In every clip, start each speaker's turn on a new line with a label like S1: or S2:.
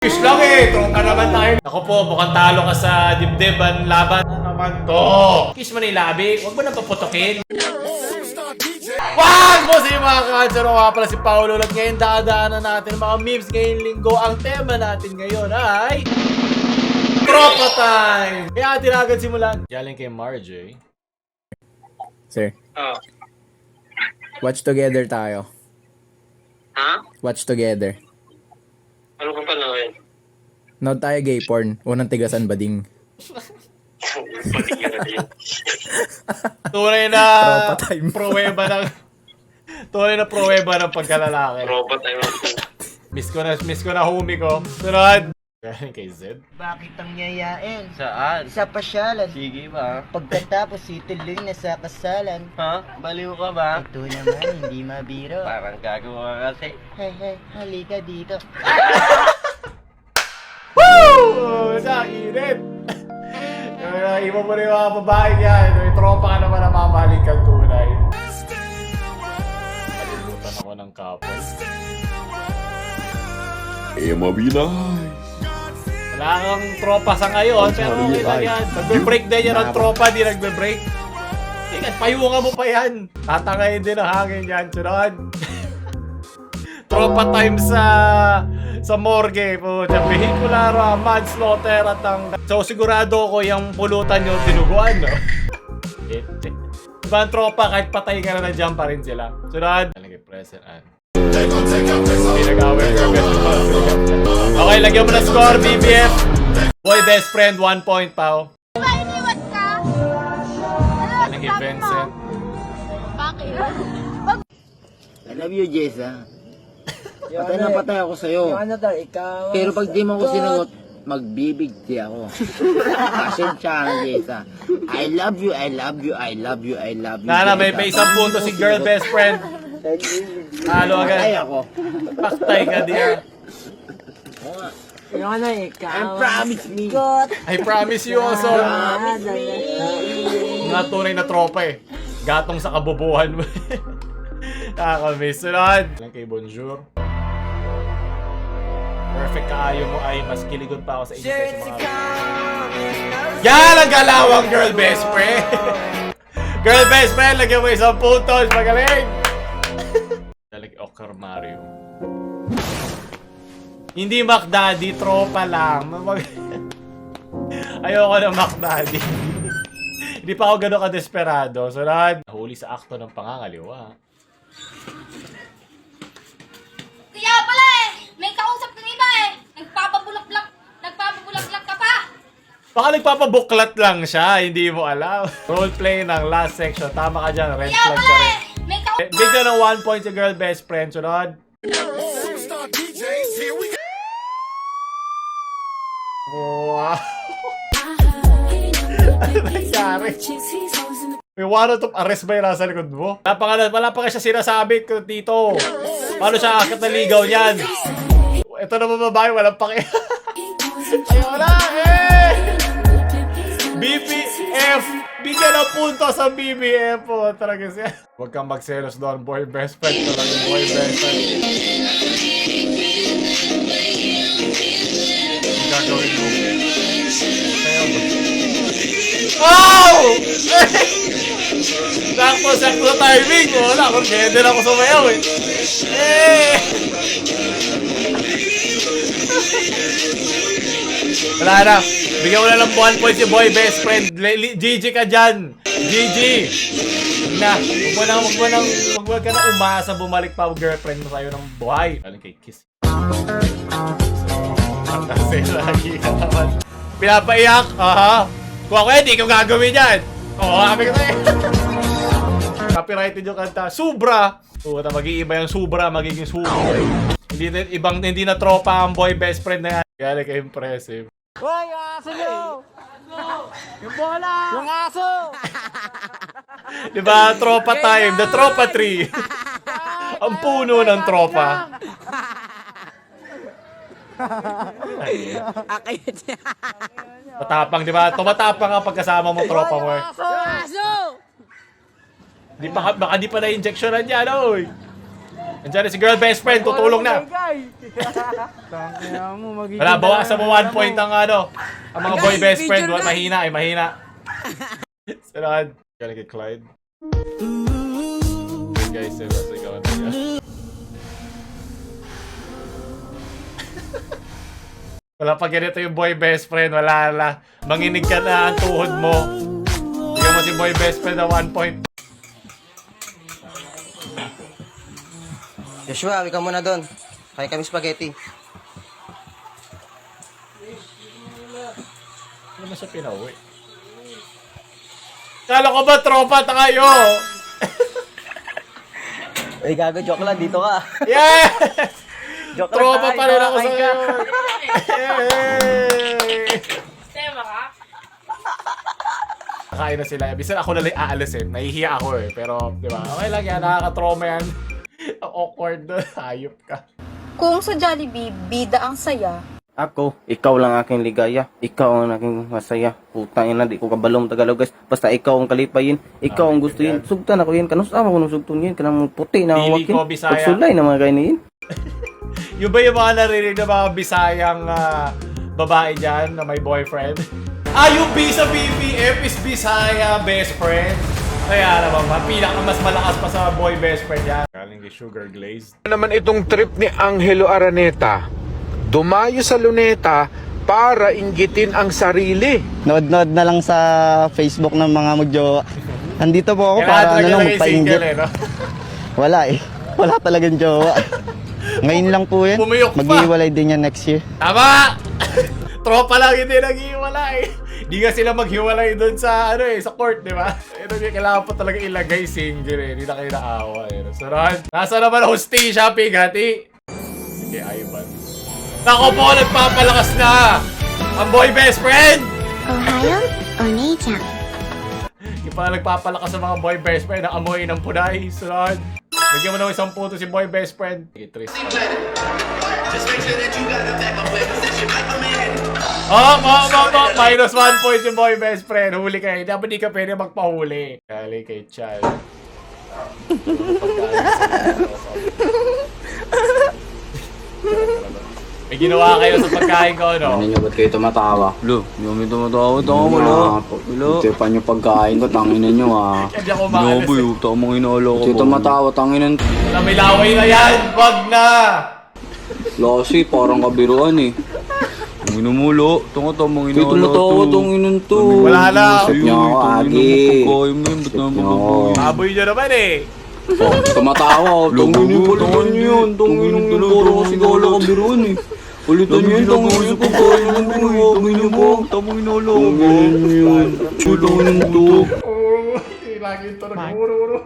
S1: Kiss lang eh, tropa naman tayo. Ako po, mukhang talo ka sa dibdiban laban. Ano naman to? Kiss mo na yung labi, huwag mo na paputokin. Wag mo sa mga kanser, o nga pala si Paolo. At ngayon dadaanan natin mga memes ngayong linggo. Ang tema natin ngayon ay tropa time! Kaya atin agad simulan. Galing kay Marjay.
S2: Sir,
S3: Oh.
S2: watch together tayo.
S3: Ha?
S2: Watch together.
S3: Ano ka panawin?
S2: Nood tayo gay porn. Unang tigasan bading.
S3: Patingin natin yun.
S1: Tunay na
S2: Tropa time.
S1: pruweba ng tunay na pruweba ng pagkalalaki.
S3: Robot tayo.
S1: Miss ko na homie ko. Sunod. Galing kay Zed.
S4: Bakit ang yayain?
S5: Saan?
S4: Sa pasyalan.
S5: Sige ba?
S4: Pagkatapos ituloy na sa kasalan.
S5: Ha? Baliw ka ba?
S4: Ito naman, hindi mabiro.
S5: Parang gagawa ka kasi.
S4: Hey, halika dito.
S1: Woo! Sa init! Iba mo rin yung mga babae yan. May tropa ka naman na mamahalin kang tunay. Kalimutan ako ng couple. Wala kang tropa sa ngayon, pero okay lang yan. Nagbe-break din yan ang tropa, di nagbe-break. Tingnan, payungan mo pa yan. Tatangayin din ang hangin yan. Sunod. Tropa time sa morgue po. Vehicular manslaughter at ang... So sigurado ko yung pulutan yung dinuguan, no? Diba ang tropa, kahit patay ka na nandiyan pa rin sila. Sunod. Talagay present and... Hindi nag-away ka. Okay, lagyan mo na score, BBF. Boy best friend, 1 point, pao.
S6: Diba iniwan ka?
S1: Talagay Vincent.
S6: Bakit?
S4: I love you, Jessa. Patay na patay ako sa'yo.
S7: Ano daw, ikaw?
S4: Pero pag di mo ko sinagot, magbibigti ako. Pasensya na, Jessa. I love you, I love you, I love you, I love you.
S1: Nana, may
S4: Jessa.
S1: isang punto si girl best friend. Halo
S4: Patay
S1: agad.
S4: ako.
S1: Paktay ka, dear.
S7: Yung ano, ikaw?
S4: I promise me.
S1: I promise you also. Mga tunay na tropa eh. Gatong sa kabubuhan mo. Nakakamiss. Sunod. Lang kay Bonjour. Perfect kaayo mo ay mas kiligon pa ako sa inyo sa mga... Yan ang galawang girl best friend. Girl best friend, lagyan mo isang puntos. Magaling. Dalag Okar Mario. Hindi Mac Daddy, tropa lang. Ayoko na Mac Daddy. Hindi pa ako gano'n ka-desperado. Sunod. Nahuli sa akto ng pangangaliwa.
S6: Kaya pala eh! May kausap ng iba eh! Nagpapabulaklak ka pa!
S1: Baka nagpapabuklat lang siya, hindi mo alam. Roleplay ng last section. Tama ka dyan, red
S6: Kaya
S1: flag
S6: pala
S1: ka
S6: eh!
S1: rin.
S6: May kausap...
S1: Bigyan ng 1 point sa girl best friend. Sunod. Wow. Ano nangyari? May warrant of arrest ba yung nasa likod mo? Wala pa siya sinasabi ko dito. Paano siya akit na ligaw niyan? Ito na babae, walang paki. Ay, wala eh! BBF! Bigyan ng punto sa BBF po. Talaga siya. Huwag kang magselos doon, boy best friend. Talaga boy best friend. Ang gagawin mo. Sayaw ba? Oh! Sakto sa timing. Wala, kung pwede na ako sumayaw eh. Eh! Wala na. Bigyan mo na lang 1 point si boy best friend. GG ka dyan. GG. Na. Huwag ka na umasa bumalik pa ang girlfriend mo sa'yo ng buhay. Alam kay Kiss. Kasi lagi ka naman. Pinapaiyak. Aha. Kung ako hindi ko gagawin yan. Oo, kami ka tayo. Copyrighted yung kanta. Subra. Puta, mag-iiba yung Subra, magiging Subra. Hindi na tropa ang boy best friend na yan. Kaya like impressive.
S7: Hoy, yung aso nyo! Yung bola! Yung aso!
S1: Diba, tropa time, the tropa tree. Ang puno ng tropa.
S7: Akayot niya!
S1: Matapang, diba? Tumatapang ka pagkasama mo tropa mo eh.
S7: Yung aso!
S1: Baka di pa na-injectionan yan, oy. Nandiyan na si girl best friend, tutulong na.
S7: Tangina mo, magiging
S1: Wala, bawasan mo 1
S7: dalawa
S1: point
S7: mo.
S1: ang ano. Ang mga boy
S7: Guys,
S1: best friend,
S7: picture na.
S1: mahina eh, mahina. Sarad. Gonna get Clyde. Wait guys, seryoso ikaw na niya. Wala pa ganito yung boy best friend, wala na. Manginig ka na ang tuhod mo. Bigyan mo si boy best friend na 1 point.
S5: Joshua, wika muna doon. Kaya kami spaghetti.
S1: Ano naman siya pinauwi? Kala ko ba tropa tayo?
S5: Ay, gago, joke lang. Dito ka.
S1: Yes!
S5: Joke
S1: Tropa
S5: lang,
S1: pa rin ako
S5: Ay,
S1: sa'yo. Yay!
S6: Tema ka?
S1: Nakain na sila. Bisan ako na lang aalisin. Nahihiya ako eh. Pero, di ba? Okay lang yan. Nakaka-trauma yan. Ang awkward doon. Hayop ka.
S8: Kung sa Jollibee, bida ang saya,
S5: Ako, ikaw lang aking ligaya. Ikaw ang aking masaya. Putang ina, di ko kabalong Tagalog guys. Basta ikaw ang kalipayin. Ikaw ang gusto yun. Sugtan ako yun. Kanusama ko ng sugtun yun. Kanang puti na
S1: Dili ko,
S5: hawakin.
S1: Bisaya.
S5: Pagsulay na mga kainin.
S1: Yung ba yung mga narinig na mga Bisayang babae dyan na may boyfriend? Yung B sa BBF is Bisaya best friend. Kaya naman, mas malakas pa sa boy best friend yan. Galing ni Sugar Glazed.
S9: Naman itong trip ni Angelo Araneta. Dumayo sa Luneta para inggitin ang sarili.
S10: Nood-nood na lang sa Facebook ng mga magjowa. Nandito po ako
S1: Kailangan
S10: para
S1: talaga
S10: ano lang
S1: naging
S10: magpainggit.
S1: single eh, no?
S10: Wala eh. Wala talagang jowa. Ngayon lang po yan.
S1: Pumiyok pa.
S10: Mag-iwalay din yan next year.
S1: Tama! Tropa lang hindi nag-iwalay. Di nga sila maghiwalay doon sa sa court, di ba? Kailangan po talaga ilagay single eh. Hindi na kayo naawa eh. So, nasa naman hostisya, pigati. Sige, Ivan. Nako po, nagpapalakas na ang boy best friend!
S6: Ohayo, Oni-chan.
S1: Yung pa nagpapalakas sa mga boy best friend na amoy ng punay. Sunod. Bigyan mo ng 10 puto si boy best friend. Okay, Tris. Minus 1 point yung boy best friend. Huli kayo. Dapat di ka pwede magpahuli. Kali kay Chal. May ginawa kayo sa pagkain ko, no?
S4: Ano nyo, ba't kayo tumatawa?
S5: Lo, hindi kami tumatawa. Tama mo lang.
S4: Ito pa nyo pagkain ko, tanginan nyo ah.
S1: Hindi ako maalis.
S5: Naboy, tamang inala ko.
S4: Ito tumatawa, tanginan.
S1: Wala, may laway na yan! Wag na!
S4: Lasi, parang kabiruan eh.
S5: Ang inumulo. Tungo tamang
S4: Ito tumatawa, tanginan to.
S1: Wala na.
S4: Isip nyo ako, Agi.
S5: Pagkain mo yun, ba't naman
S4: Isip nyo.
S5: pagkain?
S1: Baboy nyo naman eh.
S4: Oh, tumatawa, tanginan yung palitan nyo yun. Tanginan yung puro kasi gala kabiruan eh. Palitan nyo yun, tanginan yung pagkain ng buhay. Tanginan mo.
S5: Tamang inala ko.
S4: Tanginan nyo yun. Tanginan to.
S1: Lagi ito nag-uro-uro.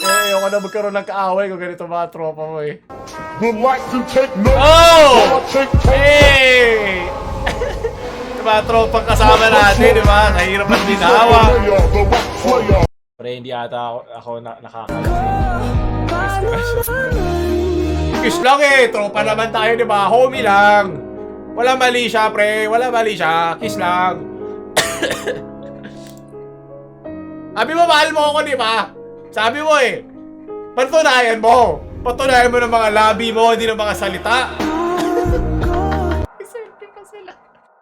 S1: Ayoko na magkaroon ng kaaway kung ganito mga tropa mo eh. Oh! Hey! Diba, tropang kasama natin, di ba? Nahirapan din hawa. Pre, hindi ata ako nakakalas. Kiss lang eh, tropa naman tayo, di ba? Homie lang. Wala mali siya, pre. Wala mali siya. Kiss lang. Sabi mo, mahal mo ako, di ba? Sabi mo eh. Patunayan mo. Patunayan mo ng mga labi mo, hindi ng mga salita. Iselfie pa sila.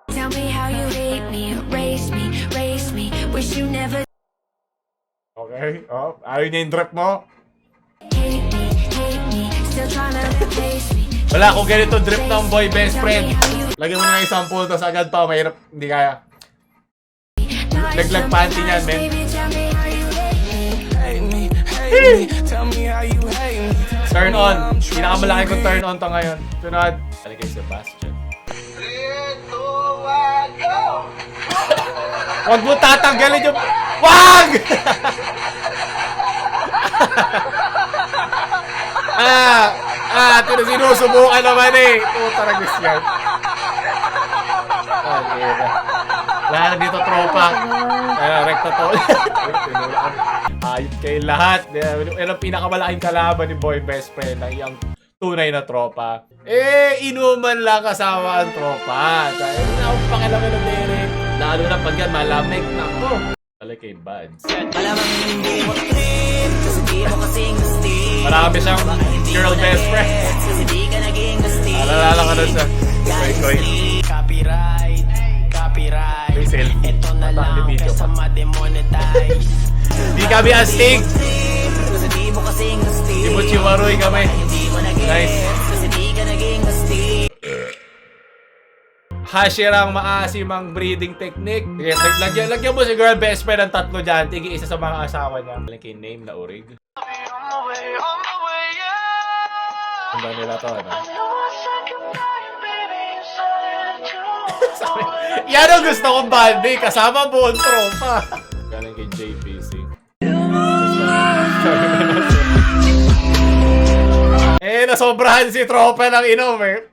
S6: Tell me how you hate me, race me, wish you never
S1: Okay, oh. Ayaw niya yung drop mo.
S6: hate me, still trying to replace me.
S1: Wala, kung ganito drip ng boy best friend. Lagyan mo na ng 10 puntos agad pa, mahirap, hindi kaya. Laglag panty niyan, men. Turn on. Pinakamalaki kong turn on to ngayon. Tunod. Balik kay Sebastian. Huwag mo tatanggalin yung... Wag! Sinusubukan naman eh. Puta na gusto yan. Lahat dito tropa. Rekta to. Ayot kayo lahat. Yan ang pinakamalaking kalaban ni boy best friend ng iyang tunay na tropa. Inuman lang kasama ang tropa. Dahil na akong pakilaman ng Derek. Lalo na pag yan malamig. Nako. Pala kay Buds. Marami siyang girl best friend. Alala ka na sa Koy. May selfie. Matang ni video pa. Di kami astig. Di mo chiwaroy kami. Nice. Hashirang maasim ang breeding technique. Okay, lagyan mo si girl best friend ng 3 dyan. Tigi isa sa mga asawa niya. Malaki name na urig. Ang ba nila to, ano? Yan ang gusto kong bandi. Kasama buong tropa. Galing kay JPC. Nasobrahan si tropa ng inom eh.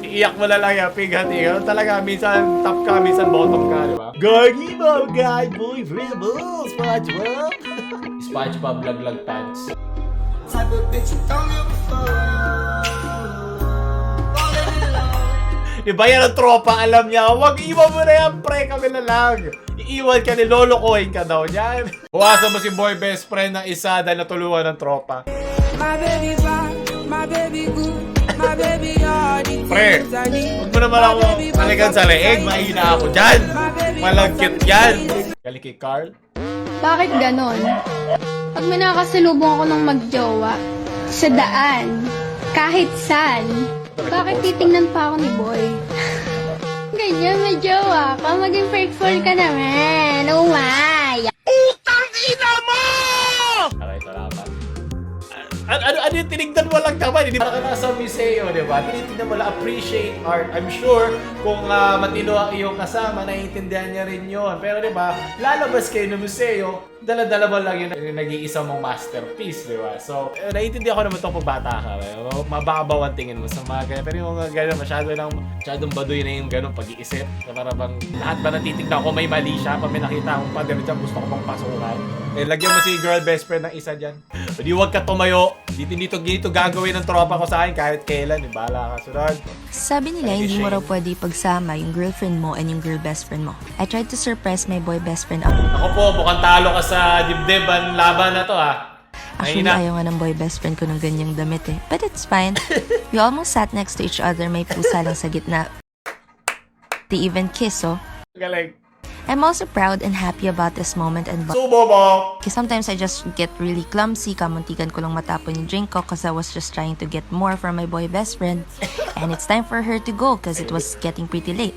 S1: Iiyak mo na lang yan, pighat-iyak. Talaga, minsan top ka, minsan bottom ka, di ba? Gagi mo, guy, boy, rebel, SpongeBob. SpongeBob laglag pants. Diba yan ang tropa, alam niya, wag iwan mo na yan, pre, kami na lang. Iiwan ka, nilolokohin ka daw niyan. Buwasan mo si boy best friend ng isa dahil natulungan ng tropa.
S7: My baby bad, my baby good, my baby all the
S1: Pre,
S7: things I need.
S1: huwag mo naman ako naligan sa leeg, mahina ako dyan. Malagkit yan. Galing kay Carl.
S8: Bakit ganon? Pag may nakasalubong ako ng magjowa, sa daan, kahit saan, bakit titingnan pa ako ni Boy? Ganyan, may jowa ka, maging faithful ka naman. Oh my!
S1: Alright, salamat. Ano yung tinignan mo lang naman? Hindi ba ka nasa museo, di ba? Tinitignan mo lang, appreciate art. I'm sure kung matino ang iyong kasama, naiintindihan niya rin yun. Pero di ba, lalabas kayo ng museo, dala-dala mo lang yun nag-iisa mong masterpiece, di ba? So, naiintindihan ko naman ito pag bata ka. Mababaw ang tingin mo sa mga ganyan. Pero yung mga ganyan, masyadong baduy na yung ganun pag-iisip. So, para bang lahat ba natitignan ko may mali siya? Pag may nakita akong pader dyan, gusto ko bang pasukan. Lagyan mo si girl best friend ng isa dyan. Hindi huwag ka tumayo. Dito gagawin ng tropa ko sa akin kahit kailan. Bala ka, sunod.
S11: Sabi nila hindi mo raw pwede pagsama yung girlfriend mo and yung girl best friend mo. I tried to surprise my boy best friend.
S1: Ako po, mukhang talo ka sa dibdiban laban na to ha.
S11: Actually, ayaw nga ng boy best friend ko ng ganyang damit eh. But it's fine. We almost sat next to each other. May pusa lang sa gitna. They even kiss, oh.
S1: Galing.
S11: I'm also proud and happy about this moment and
S1: Subo mo!
S11: because sometimes I just get really clumsy. Kamuntikan ko lang matapon yung drink ko because I was just trying to get more from my boy best friend. And it's time for her to go because it was getting pretty late.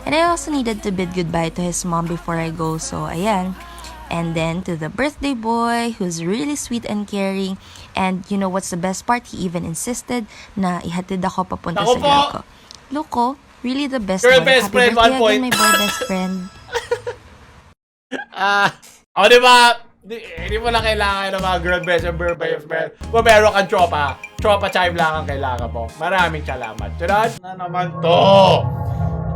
S11: And I also needed to bid goodbye to his mom before I go. So, ayan. And then to the birthday boy who's really sweet and caring. And you know what's the best part? He even insisted na ihatid ako papunta sa girl ko. Loco, really the best
S1: Girl
S11: boy.
S1: best
S11: Happy
S1: friend, 1
S11: birthday
S1: point.
S11: again, my boy best friend.
S1: Di ba? Hindi mo lang kailangan ng mga girl best and boy best friend. Kung meron kang tropa, tropa chime lang ang kailangan mo. Maraming salamat. Sunod na naman to.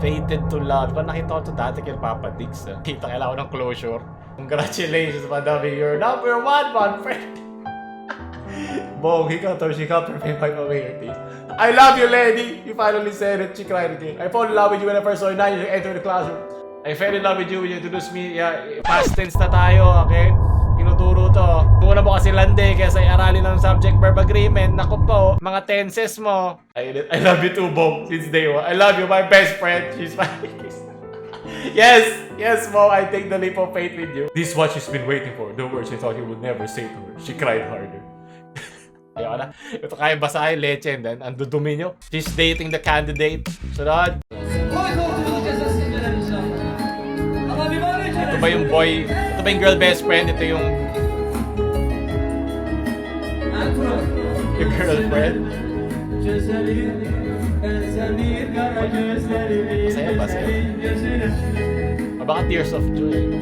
S1: Fated to love. Diba nakita ko ito dati kay Papa Diggs? Kita kailangan ko ng closure. Congratulations, madami. You're number 1, my friend. Bong, he got her, she got her fame by community. I love you, lady. You finally said it. She cried again. I fall in love with you when I first saw you. Now you enter the classroom. I fell in love with you when you introduced me. Yeah, past tense na tayo, okay? Tinuturo to. Muna mo kasi lande, kaya sa aralin ng subject verb agreement. Naku po, mga tenses mo. I love you too, Bong, since day one. I love you, my best friend. She's my... Yes, Mo, I take the leap of faith with you. This is what she's been waiting for. The words she thought he would never say to her. She cried harder. Ayoko na. Ito kaya basahin, legend. Ang dudumi nyo. She's dating the candidate. Sunod. Ito ba yung boy? Ito ba yung girl best friend? Ito yung... Yung girlfriend? Masaya ba sa'yo? Baka tears of joy.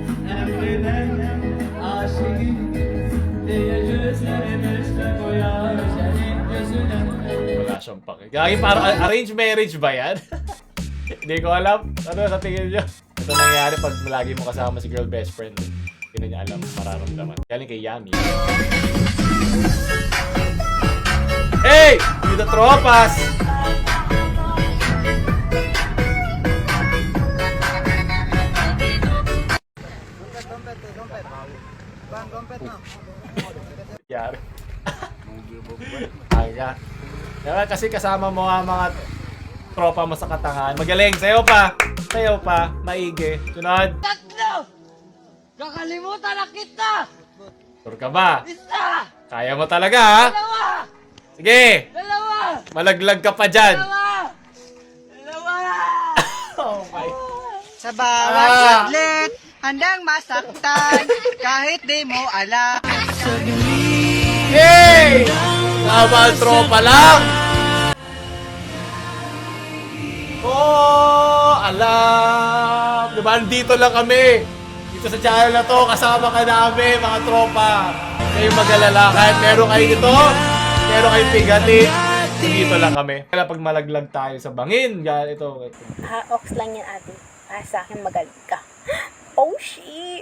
S1: Wala siyang pake. Gagi, parang arranged marriage ba yan? Hindi ko alam. Ano sa tingin nyo? Ito nangyayari pag lagi mo kasama si girl best friend. Hindi na niya alam, mararamdaman. Galing kay Yami. Hey! Dito tropas! kasi kasama mo nga mga tropa mo sa Katangan. Magaling, sayo pa. Sayo pa, maigi. Sunod.
S7: Tatlo! Kakalimutan na kita!
S1: Sure ka ba?
S7: Isa!
S1: Kaya mo talaga, ha?
S7: Dalawa!
S1: Sige!
S7: Dalawa!
S1: Malaglag ka pa dyan.
S7: Dalawa!
S1: Oh my.
S7: Sa bawat saglit, handang masaktan, kahit di mo alam.
S1: Hey! Tama ang tropa lang! Oh, alam! Diba, andito lang kami. Dito sa channel na to, kasama ka namin, mga tropa. Kayo mag-alala, kahit meron kayo dito, meron kayong pigati, dito lang kami. Kaya pag malaglag tayo sa bangin, ito.
S8: Ox lang yan, ate. Sa akin magaling ka. Oh,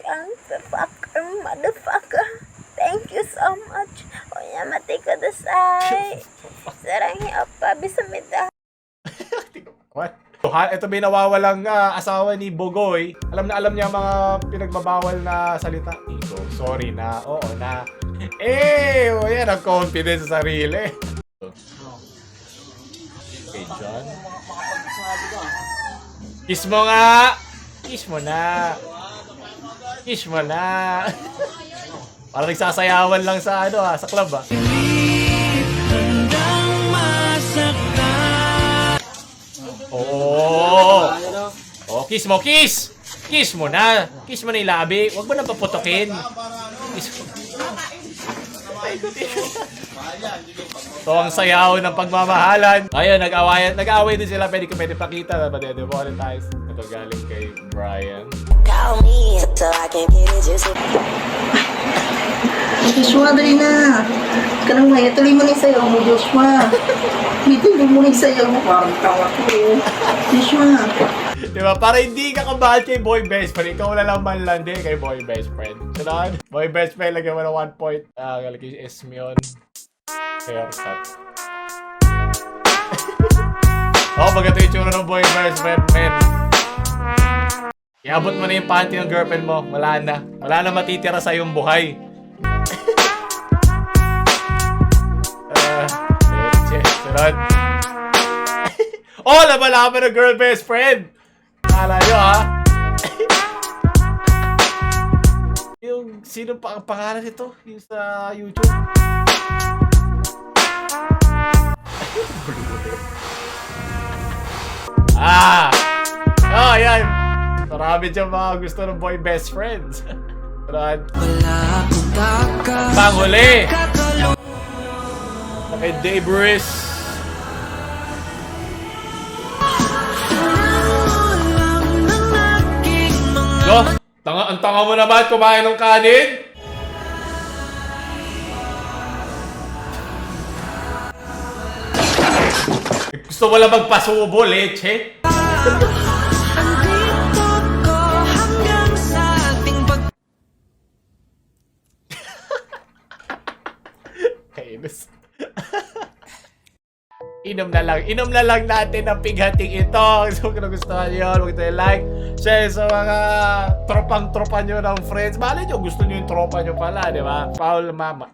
S8: ang fucker, motherfucker. Thank you so much. Oyamate kudasai. Sarangi apa, bisamida.
S1: What? Ito may nawawalang asawa ni Bogoy. Alam na alam niya mga pinagbabawal na salita. Ito, sorry na, oo na. Oh yan, ang confidence sa sarili. Okay, John. Kiss mo nga! Kiss mo na! Kiss mo na! Parang nagsasayawan lang sa sa club Oo! Oh, kiss mo, kiss! Kiss mo na! Kiss mo na yung labi. Huwag mo nang paputokin. Kiss mo. Ito ang sayaw ng pagmamahalan. Ayun, nag-away din sila. Pwede pakita. Demonetize. Ito galing kay Brian.
S7: Joshua, dali na. Kanang may tuloy mo na yung sayaw mo, Joshua. Tuloy mo na yung sayaw mo. Parang tawa ko. Joshua.
S1: Diba? Para hindi ka kabahan kay boy best friend. Ikaw na lang man din kay boy best friend. Sunod. Boy best friend, lagyan mo na 1 point. Galagay si Esmion. Haircut. Maganda yung tsura ng boy best friend, men. Iabot mo na yung panty ng girlfriend mo. Wala na. Wala na matitira sa iyong buhay. Sunod. Laban-laban ng girl best friend. Kala nyo, ha? Yung, sino pa ang pangalan nito? Yung sa YouTube? Ayan. Marami dyan mga gusto ng boy best friends. Panghuli. Kay Debris. Ang tanga mo naman kumain ng kanin. Gusto mo lang magpasubo, leche? Kainis. Inom na lang natin ang pighating ito. So kung nagustuhan nyo, huwag tayo like, share sa mga tropang-tropa nyo ng friends. Bali nyo, gusto nyo yung tropa nyo pala, di ba? Paul Mama.